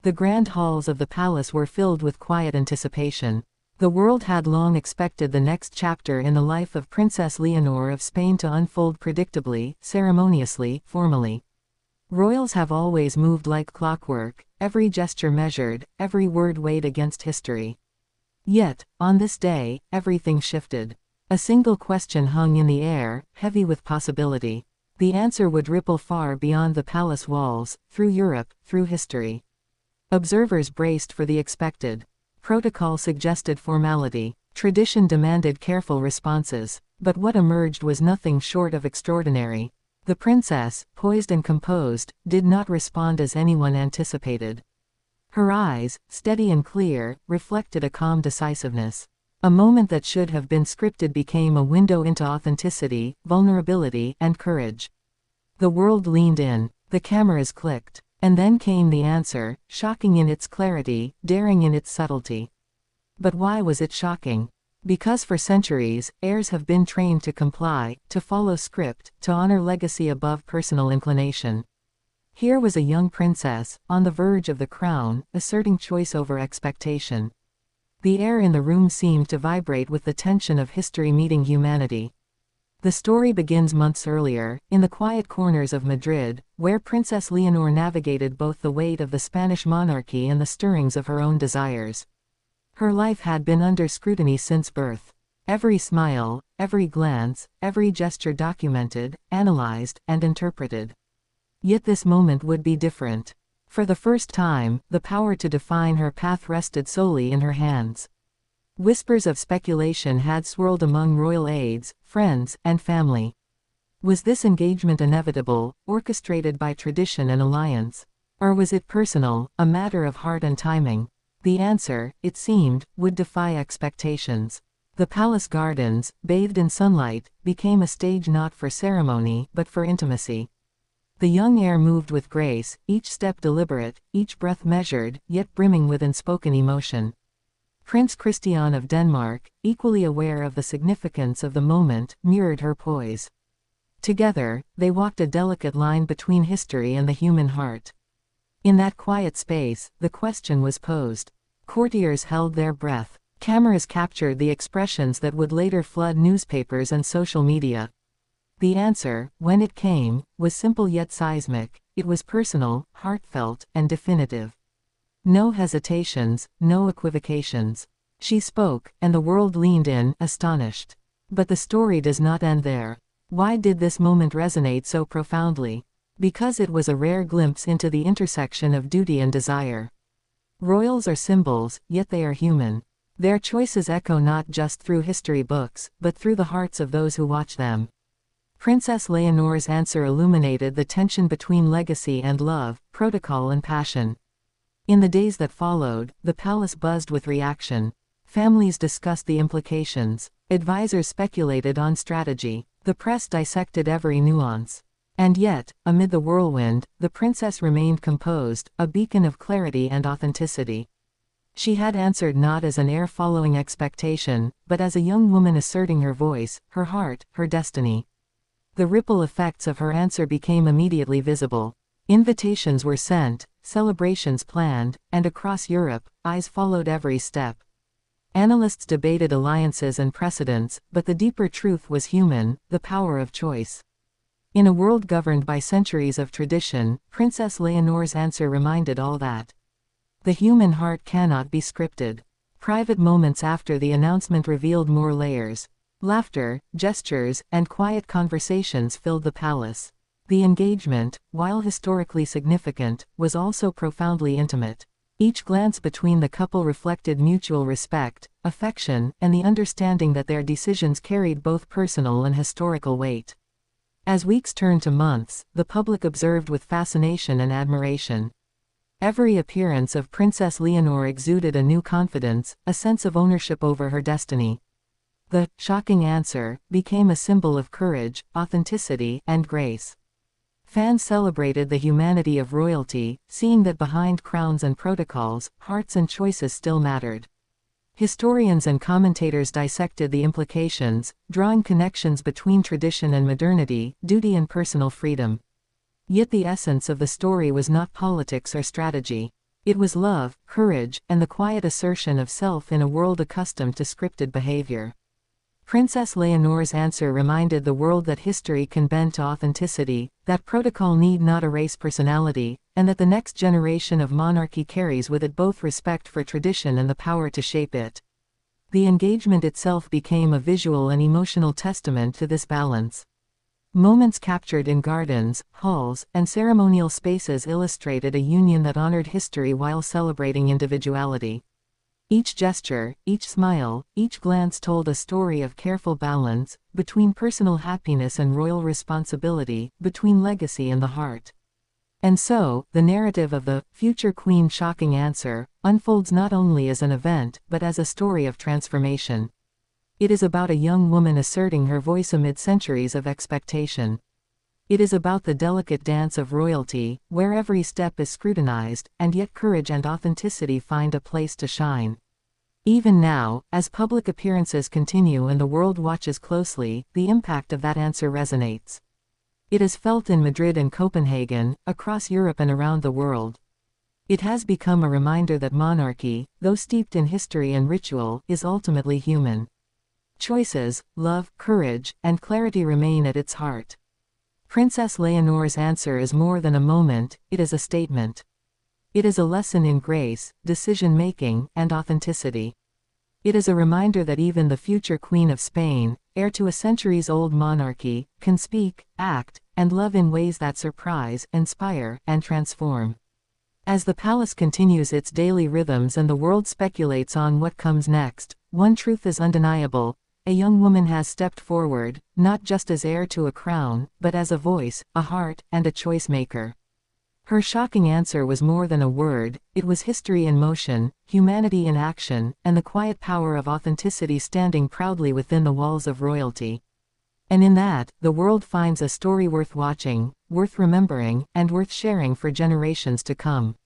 The grand halls of the palace were filled with quiet anticipation. The world had long expected the next chapter in the life of Princess Leonor of Spain to unfold predictably, ceremoniously, formally. Royals have always moved like clockwork, every gesture measured, every word weighed against history. Yet, on this day, everything shifted. A single question hung in the air, heavy with possibility. The answer would ripple far beyond the palace walls, through Europe, through history. Observers braced for the expected. Protocol suggested formality. Tradition demanded careful responses. But what emerged was nothing short of extraordinary. The princess, poised and composed, did not respond as anyone anticipated. Her eyes, steady and clear, reflected a calm decisiveness. A moment that should have been scripted became a window into authenticity, vulnerability, and courage. The world leaned in. The cameras clicked. And then came the answer, shocking in its clarity, daring in its subtlety. But why was it shocking? Because for centuries, heirs have been trained to comply, to follow script, to honor legacy above personal inclination. Here was a young princess, on the verge of the crown, asserting choice over expectation. The air in the room seemed to vibrate with the tension of history meeting humanity. The story begins months earlier, in the quiet corners of Madrid, where Princess Leonor navigated both the weight of the Spanish monarchy and the stirrings of her own desires. Her life had been under scrutiny since birth. Every smile, every glance, every gesture documented, analyzed, and interpreted. Yet this moment would be different. For the first time, the power to define her path rested solely in her hands. Whispers of speculation had swirled among royal aides, friends, and family. Was this engagement inevitable, orchestrated by tradition and alliance? Or was it personal, a matter of heart and timing? The answer, it seemed, would defy expectations. The palace gardens, bathed in sunlight, became a stage not for ceremony, but for intimacy. The young heir moved with grace, each step deliberate, each breath measured, yet brimming with unspoken emotion. Prince Christian of Denmark, equally aware of the significance of the moment, mirrored her poise. Together, they walked a delicate line between history and the human heart. In that quiet space, the question was posed. Courtiers held their breath. Cameras captured the expressions that would later flood newspapers and social media. The answer, when it came, was simple yet seismic. It was personal, heartfelt, and definitive. No hesitations, no equivocations. She spoke, and the world leaned in, astonished. But the story does not end there. Why did this moment resonate so profoundly? Because it was a rare glimpse into the intersection of duty and desire. Royals are symbols, yet they are human. Their choices echo not just through history books, but through the hearts of those who watch them. Princess Leonor's answer illuminated the tension between legacy and love, protocol and passion. In the days that followed, the palace buzzed with reaction. Families discussed the implications. Advisors speculated on strategy. The press dissected every nuance. And yet, amid the whirlwind, the princess remained composed, a beacon of clarity and authenticity. She had answered not as an heir following expectation, but as a young woman asserting her voice, her heart, her destiny. The ripple effects of her answer became immediately visible. Invitations were sent, celebrations planned, and across Europe, eyes followed every step. Analysts debated alliances and precedents, but the deeper truth was human, the power of choice. In a world governed by centuries of tradition, Princess Leonor's answer reminded all that. The human heart cannot be scripted. Private moments after the announcement revealed more layers. Laughter, gestures, and quiet conversations filled the palace. The engagement, while historically significant, was also profoundly intimate. Each glance between the couple reflected mutual respect, affection, and the understanding that their decisions carried both personal and historical weight. As weeks turned to months, the public observed with fascination and admiration. Every appearance of Princess Leonor exuded a new confidence, a sense of ownership over her destiny. The shocking answer became a symbol of courage, authenticity, and grace. Fans celebrated the humanity of royalty, seeing that behind crowns and protocols, hearts and choices still mattered. Historians and commentators dissected the implications, drawing connections between tradition and modernity, duty and personal freedom. Yet the essence of the story was not politics or strategy. It was love, courage, and the quiet assertion of self in a world accustomed to scripted behavior. Princess Leonor's answer reminded the world that history can bend to authenticity, that protocol need not erase personality, and that the next generation of monarchy carries with it both respect for tradition and the power to shape it. The engagement itself became a visual and emotional testament to this balance. Moments captured in gardens, halls, and ceremonial spaces illustrated a union that honored history while celebrating individuality. Each gesture, each smile, each glance told a story of careful balance, between personal happiness and royal responsibility, between legacy and the heart. And so, the narrative of the future queen's shocking answer unfolds not only as an event, but as a story of transformation. It is about a young woman asserting her voice amid centuries of expectation. It is about the delicate dance of royalty, where every step is scrutinized, and yet courage and authenticity find a place to shine. Even now, as public appearances continue and the world watches closely, the impact of that answer resonates. It is felt in Madrid and Copenhagen, across Europe and around the world. It has become a reminder that monarchy, though steeped in history and ritual, is ultimately human. Choices, love, courage, and clarity remain at its heart. Princess Leonor's answer is more than a moment, it is a statement. It is a lesson in grace, decision-making, and authenticity. It is a reminder that even the future Queen of Spain, heir to a centuries-old monarchy, can speak, act, and love in ways that surprise, inspire, and transform. As the palace continues its daily rhythms and the world speculates on what comes next, one truth is undeniable: a young woman has stepped forward, not just as heir to a crown, but as a voice, a heart, and a choice maker. Her shocking answer was more than a word, it was history in motion, humanity in action, and the quiet power of authenticity standing proudly within the walls of royalty. And in that, the world finds a story worth watching, worth remembering, and worth sharing for generations to come.